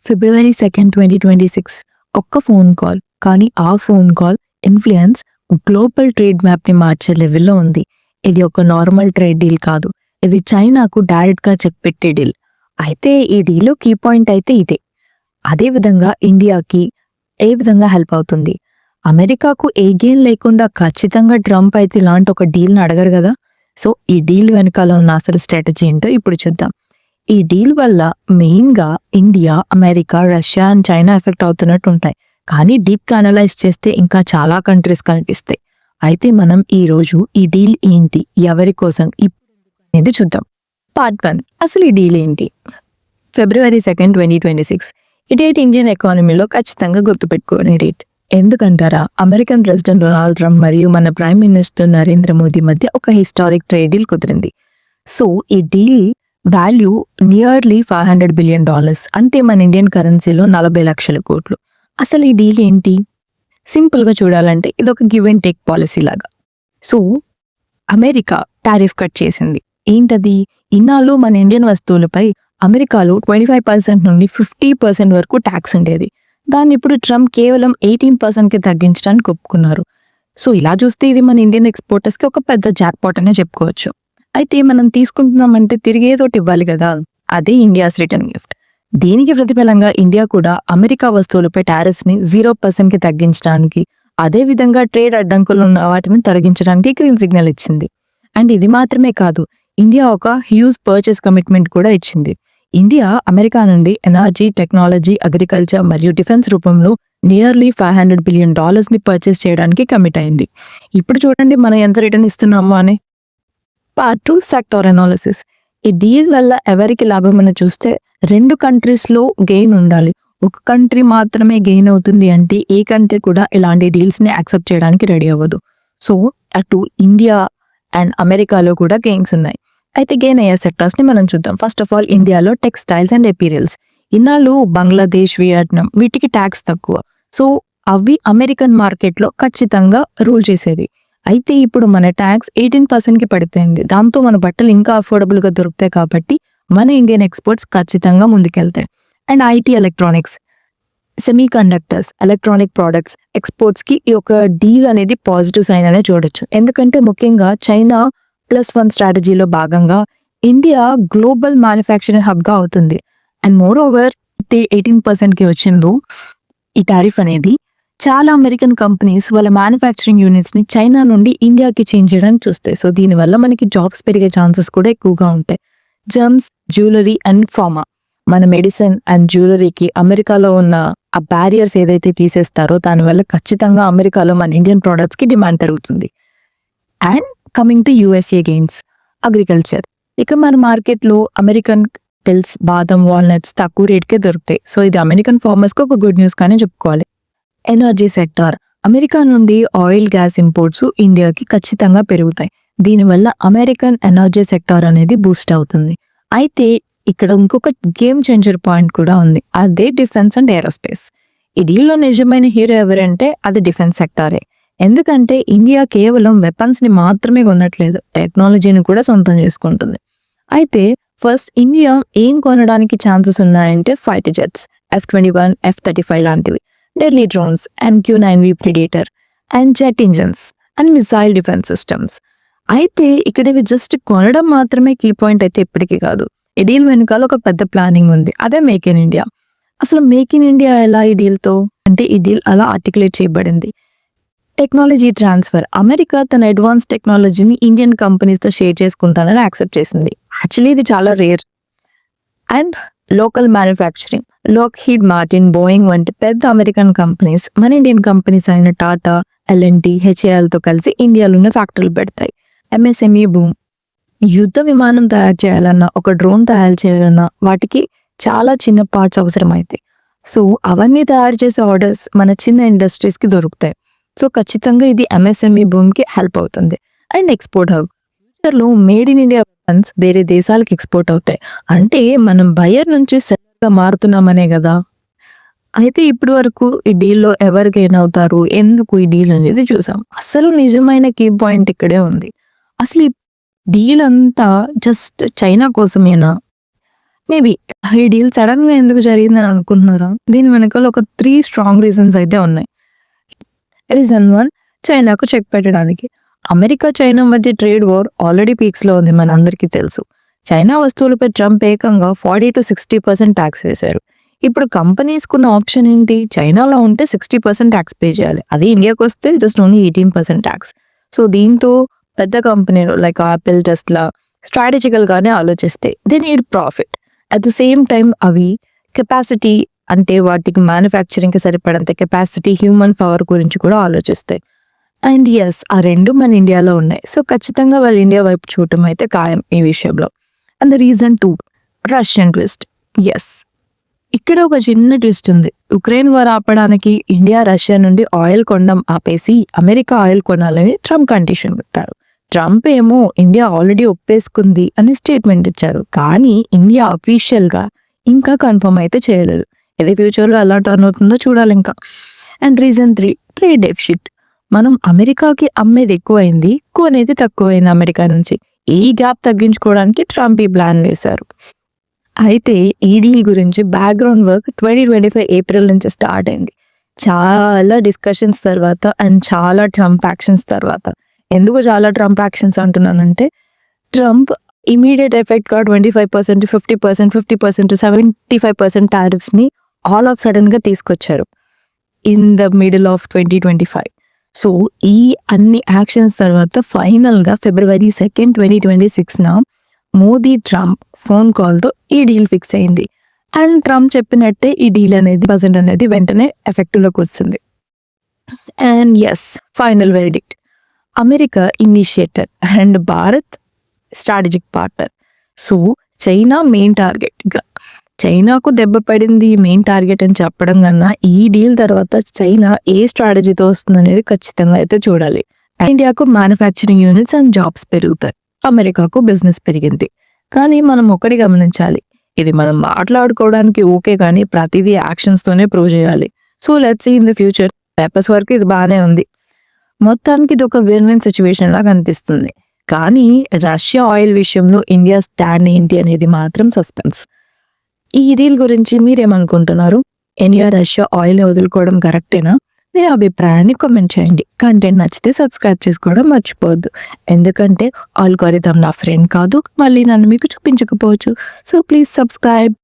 ఫిబ్రవరి 2, 2026 ఒక్క phone call, కానీ ఆ phone call influence global trade మ్యాప్ని మార్చే లెవెల్లో ఉంది. ఇది ఒక నార్మల్ ట్రేడ్ డీల్ కాదు, ఇది చైనాకు డైరెక్ట్గా చెక్ పెట్టే డీల్. అయితే ఈ డీల్లో కీ పాయింట్ అయితే ఇదే. అదేవిధంగా ఇండియాకి ఏ విధంగా హెల్ప్ అవుతుంది? అమెరికాకు ఏ గెయిన్ లేకుండా ఖచ్చితంగా ట్రంప్ అయితే ఇలాంటి ఒక డీల్ని అడగరు కదా. సో ఈ డీల్ వెనకాల ఉన్న అసలు స్ట్రాటజీ ఏంటో ఇప్పుడు చూద్దాం. ఈ డీల్ వల్ల మెయిన్గా India, America, Russia and China effect అవుతున్నట్టు ఉంటాయి. కానీ డీప్గా అనలైజ్ చేస్తే ఇంకా చాలా కంట్రీస్ కనిపిస్తాయి. అయితే మనం ఈరోజు ఈ డీల్ ఏంటి, ఎవరి కోసం అనేది చూద్దాం. పార్ట్ 1, అసలు ఈ డీల్ ఏంటి? ఫిబ్రవరి 2, 2026 ఈ డేట్ ఇండియన్ ఎకానమీలో ఖచ్చితంగా గుర్తుపెట్టుకునే డేట్. ఎందుకంటారా? అమెరికన్ ప్రెసిడెంట్ డొనాల్డ్ ట్రంప్ మరియు మన ప్రైమ్ మినిస్టర్ నరేంద్ర మోదీ మధ్య ఒక హిస్టారిక్ ట్రేడ్ డీల్ కుదిరింది. సో ఈ డీల్ వాల్యూ నియర్లీ $500 బిలియన్, అంటే మన ఇండియన్ కరెన్సీలో 40 లక్షల కోట్లు. అసలు ఈ డీల్ ఏంటి? సింపుల్గా చూడాలంటే ఇది ఒక గివ్ అండ్ టేక్ పాలసీ లాగా. సో అమెరికా టారిఫ్ కట్ చేసింది. ఏంటది? ఇన్నాళ్ళు మన ఇండియన్ వస్తువులపై అమెరికాలో 25% నుండి 50% వరకు ట్యాక్స్ ఉండేది. దాన్ని ఇప్పుడు ట్రంప్ కేవలం 18%కి తగ్గించడానికి ఒప్పుకున్నారు. సో ఇలా చూస్తే ఇది మన ఇండియన్ ఎక్స్పోర్టర్స్కి ఒక పెద్ద జాక్పాట్ అనే చెప్పుకోవచ్చు. అయితే మనం తీసుకుంటున్నామంటే తిరిగి ఏదోటి ఇవ్వాలి కదా, అదే ఇండియాస్ రిటర్న్ గిఫ్ట్. దీనికి ప్రతిఫలంగా ఇండియా కూడా అమెరికా వస్తువులపై టారిఫ్స్ని 0%కి తగ్గించడానికి, అదే విధంగా ట్రేడ్ అడ్డంకులు ఉన్న వాటిని తొలగించడానికి గ్రీన్ సిగ్నల్ ఇచ్చింది. అండ్ ఇది మాత్రమే కాదు, ఇండియా ఒక హ్యూజ్ పర్చేస్ కమిట్మెంట్ కూడా ఇచ్చింది. ఇండియా అమెరికా నుండి ఎనర్జీ, టెక్నాలజీ, అగ్రికల్చర్ మరియు డిఫెన్స్ రూపంలో నియర్లీ $500 బిలియన్ ని పర్చేస్ చేయడానికి కమిట్ అయింది. ఇప్పుడు చూడండి మనం ఎంత రిటర్న్ ఇస్తున్నామో అని. Part 2, sector analysis. ఈ డీల్ వల్ల ఎవరికి లాభం అని చూస్తే 2 కంట్రీస్లో గెయిన్ ఉండాలి. ఒక కంట్రీ మాత్రమే గెయిన్ అవుతుంది అంటే ఏ కంట్రీ కూడా ఇలాంటి డీల్స్ని యాక్సెప్ట్ చేయడానికి రెడీ అవ్వదు. సో అటు ఇండియా అండ్ అమెరికాలో కూడా గెయిన్స్ ఉన్నాయి. అయితే గెయిన్ అయ్యే సెక్టార్స్ని మనం చూద్దాం. ఫస్ట్ ఆఫ్ ఆల్ ఇండియాలో టెక్స్టైల్స్ అండ్ ఎపీరియల్స్. ఇన్నాళ్ళు బంగ్లాదేశ్, వియట్నాం వీటికి ట్యాక్స్ తక్కువ. సో అవి అమెరికన్ మార్కెట్లో ఖచ్చితంగా రూల్ చేసేది. అయితే ఇప్పుడు మన ట్యాక్స్ 18%కి పడిపోయింది. దాంతో మన బట్టలు ఇంకా అఫోర్డబుల్గా దొరుకుతాయి కాబట్టి మన ఇండియన్ ఎక్స్పోర్ట్స్ ఖచ్చితంగా ముందుకెళ్తాయి. And IT, electronics, semiconductors, electronic products ఎక్స్పోర్ట్స్కి ఈ ఒక డీల్ అనేది పాజిటివ్ సైన్ అనే చూడొచ్చు. ఎందుకంటే ముఖ్యంగా చైనా +1 స్ట్రాటజీలో భాగంగా ఇండియా గ్లోబల్ మ్యానుఫ్యాక్చరింగ్ హబ్గా అవుతుంది. అండ్ మోర్ ఓవర్ 18%కి వచ్చిందో ఈ టారిఫ్ అనేది చాలా అమెరికన్ కంపెనీస్ వాళ్ళ మ్యానుఫ్యాక్చరింగ్ యూనిట్స్ని చైనా నుండి ఇండియాకి చేంజ్ చేయడానికి చూస్తాయి. సో దీనివల్ల మనకి జాబ్స్ పెరిగే ఛాన్సెస్ కూడా ఎక్కువగా ఉంటాయి. జెమ్స్, జ్యువెలరీ అండ్ ఫార్మా, మన మెడిసిన్ అండ్ జ్యువెలరీకి అమెరికాలో ఉన్న ఆ బ్యారియర్స్ ఏదైతే తీసేస్తారో దానివల్ల ఖచ్చితంగా అమెరికాలో మన ఇండియన్ ప్రోడక్ట్స్కి డిమాండ్ పెరుగుతుంది. And coming to USA gains, agriculture. ఇక మన మార్కెట్లో అమెరికన్ పిల్స్, బాదం, వాల్నట్స్ తక్కువ రేట్కే దొరుకుతాయి. సో ఇది అమెరికన్ ఫార్మర్స్కి ఒక గుడ్ న్యూస్ కానీ చెప్పుకోవాలి. ఎనర్జీ సెక్టార్, అమెరికా నుండి ఆయిల్, గ్యాస్ ఇంపోర్ట్స్ ఇండియాకి ఖచ్చితంగా పెరుగుతాయి. దీనివల్ల అమెరికన్ ఎనర్జీ సెక్టార్ అనేది బూస్ట్ అవుతుంది. అయితే ఇక్కడ ఇంకొక గేమ్ చేంజర్ పాయింట్ కూడా ఉంది, అదే డిఫెన్స్ అండ్ ఏరోస్పేస్. ఈ డీల్లో నిజమైన హీరో ఎవరంటే అది డిఫెన్స్ సెక్టారే. ఎందుకంటే ఇండియా కేవలం వెపన్స్ని మాత్రమే కొనట్లేదు, టెక్నాలజీని కూడా సొంతం చేసుకుంటుంది. అయితే ఫస్ట్ ఇండియా ఏం కొనడానికి ఛాన్సెస్ ఉన్నాయంటే ఫైటర్ జెట్స్, F-21, F-35 లాంటివి, deadly drones, MQ-9V predator and jet engines and missile defence systems. అయితే ఇక్కడ ఇవి జస్ట్ కొనడం మాత్రమే కీ పాయింట్ అయితే ఇప్పటికీ కాదు. ఈ డీల్ వెనుకాల ఒక పెద్ద ప్లానింగ్ ఉంది, అదే మేక్ ఇన్ ఇండియా. అసలు మేక్ ఇన్ ఇండియా ఎలా ఈ డీల్తో అంటే ఈ డీల్ అలా ఆర్టికులేట్ చేయబడింది. టెక్నాలజీ ట్రాన్స్ఫర్, అమెరికా తన అడ్వాన్స్ టెక్నాలజీని ఇండియన్ కంపెనీస్తో షేర్ చేసుకుంటానని యాక్సెప్ట్ చేసింది. యాక్చువల్లీ ఇది చాలా rare. And local manufacturing, Lockheed Martin, Boeing వంటి పెద్ద అమెరికన్ కంపెనీస్ మన ఇండియన్ కంపెనీస్ అయిన టాటా, L&T, HALతో కలిసి ఇండియాలోనే ఫ్యాక్టరీలు పెడతాయి. MSME బూమ్, యుద్ధ విమానం తయారు చేయాలన్నా, ఒక డ్రోన్ తయారు చేయాలన్నా వాటికి చాలా చిన్న పార్ట్స్ అవసరమవుతాయి. సో అవన్నీ తయారు చేసే ఆర్డర్స్ మన చిన్న ఇండస్ట్రీస్కి దొరుకుతాయి. సో ఖచ్చితంగా ఇది MSME బూమ్కి హెల్ప్ అవుతుంది. అండ్ ఎక్స్పోర్ట్ హబ్, ఫ్యూచర్లో మేడ్ ఇన్ ఇండియా వెపన్స్ వేరే దేశాలకు ఎక్స్పోర్ట్ అవుతాయి. అంటే మనం బయర్ నుంచి సెల్లర్గా మారుతున్నామనే కదా. అయితే ఇప్పటి వరకు ఈ డీల్లో ఎవరు గెయిన్ అవుతారు, ఎందుకు ఈ డీల్ అనేది చూసాం. అసలు నిజమైన కీ పాయింట్ ఇక్కడే ఉంది. అసలు ఈ డీల్ అంతా జస్ట్ చైనా కోసమేనా? మేబీ ఈ డీల్ సడన్ గా ఎందుకు జరిగిందని అనుకుంటున్నారా? దీని వెనకాల ఒక 3 స్ట్రాంగ్ రీజన్స్ అయితే ఉన్నాయి. రీజన్ 1, చైనాకు చెక్ పెట్టడానికి. అమెరికా చైనా మధ్య ట్రేడ్ వార్ ఆల్రెడీ పీక్స్ లో ఉంది, మనందరికీ తెలుసు. చైనా వస్తువులపై ట్రంప్ ఏకంగా 40-60% ట్యాక్స్ వేశారు. ఇప్పుడు కంపెనీస్ కున్న ఆప్షన్ ఏంటి? చైనాలో ఉంటే 60% ట్యాక్స్ పే చేయాలి, అది ఇండియాకి వస్తే జస్ట్ ఓన్లీ 18% ట్యాక్స్. సో దీంతో పెద్ద కంపెనీలు లైక్ ఆపిల్, టెస్లా స్ట్రాటజికల్ గానే ఆలోచిస్తే they need profit. At the same time అవి కెపాసిటీ, అంటే వాటికి మ్యానుఫ్యాక్చరింగ్ కి సరిపడంత కెపాసిటీ, హ్యూమన్ పవర్ గురించి కూడా ఆలోచిస్తాయి. అండ్ ఎస్, ఆ రెండు మన ఇండియాలో ఉన్నాయి. సో ఖచ్చితంగా వాళ్ళు ఇండియా వైపు చూడటం అయితే ఖాయం ఈ విషయంలో. And the reason 2, Russian twist. Yes, ఇక్కడ ఒక చిన్న ట్విస్ట్ ఉంది. ఉక్రెయిన్ వార్ ఆపడానికి ఇండియా రష్యా నుండి ఆయిల్ కొనడం ఆపేసి అమెరికా ఆయిల్ కొనాలని ట్రంప్ కండిషన్ పెట్టారు. ట్రంప్ ఏమో ఇండియా ఆల్రెడీ ఒప్పేసుకుంది అని స్టేట్మెంట్ ఇచ్చారు, కానీ ఇండియా అఫీషియల్ గా ఇంకా కన్ఫర్మ్ అయితే చేయలేదు. ఇది ఫ్యూచర్లో ఎలా టర్న్ అవుతుందో చూడాలి ఇంకా. And reason 3, trade deficit. మనం అమెరికాకి అమ్మేది ఎక్కువైంది, కొనేది తక్కువైంది అమెరికా నుంచి. ఈ గ్యాప్ తగ్గించుకోవడానికి ట్రంప్ ఈ ప్లాన్ వేశారు. అయితే ఈ డీల్ గురించి బ్యాక్గ్రౌండ్ వర్క్ 2025 ఏప్రిల్ నుంచి స్టార్ట్ అయింది. చాలా డిస్కషన్స్ తర్వాత అండ్ చాలా ట్రంప్ యాక్షన్స్ తర్వాత. ఎందుకు చాలా ట్రంప్ యాక్షన్స్ అంటున్నానంటే, ట్రంప్ ఇమీడియట్ ఎఫెక్ట్గా 25%, 50%, 50% 75% టారిఫ్స్ ని ఆల్ ఆఫ్ సడన్ గా తీసుకొచ్చారు in the middle of 2025. So ఈ అన్ని యాక్షన్స్ తర్వాత ఫైనల్ గా February 2, 2026 Modi Trump phone call తో ఈ డీల్ ఫిక్స్ అయింది. అండ్ ట్రంప్ చెప్పినట్టే ఈ డీల్ అనేది అనేది వెంటనే ఎఫెక్టివ్ లోకి వస్తుంది. And yes, final verdict, America initiator and Bharat strategic partner. So China main target. చైనాకు దెబ్బ పడింది మెయిన్ టార్గెట్ అని చెప్పడం కన్నా, ఈ డీల్ తర్వాత చైనా ఏ స్ట్రాటజీతో వస్తుంది అనేది ఖచ్చితంగా అయితే చూడాలి. ఇండియాకు మ్యానుఫ్యాక్చరింగ్ యూనిట్స్ అండ్ జాబ్స్ పెరుగుతాయి, అమెరికాకు బిజినెస్ పెరిగింది. కానీ మనం ఒకటి గమనించాలి, ఇది మనం మాట్లాడుకోవడానికి ఓకే, కానీ ప్రతిదీ యాక్షన్స్ తోనే ప్రూవ్ చేయాలి. So let's see in the future. Papers వరకు ఇది బాగానే ఉంది, మొత్తానికి ఇది ఒక విన్ విన్ సిచ్యువేషన్ లాగా అనిపిస్తుంది. కానీ రష్యా ఆయిల్ విషయంలో ఇండియా స్టాండ్ ఏంటి అనేది మాత్రం సస్పెన్స్. ఈ డీల్ గురించి మీరేమనుకుంటున్నారు? ఇండియా రష్యా ఆయిల్ వదులుకోవడం కరెక్టేనా? మీ అభిప్రాయాన్ని కామెంట్ చేయండి. కంటెంట్ నచ్చితే సబ్స్క్రైబ్ చేసుకోవడం మర్చిపోవద్దు, ఎందుకంటే ఆల్గోరిథం నా ఫ్రెండ్ కాదు, మళ్ళీ నన్ను మీకు చూపించకపోవచ్చు. So please subscribe.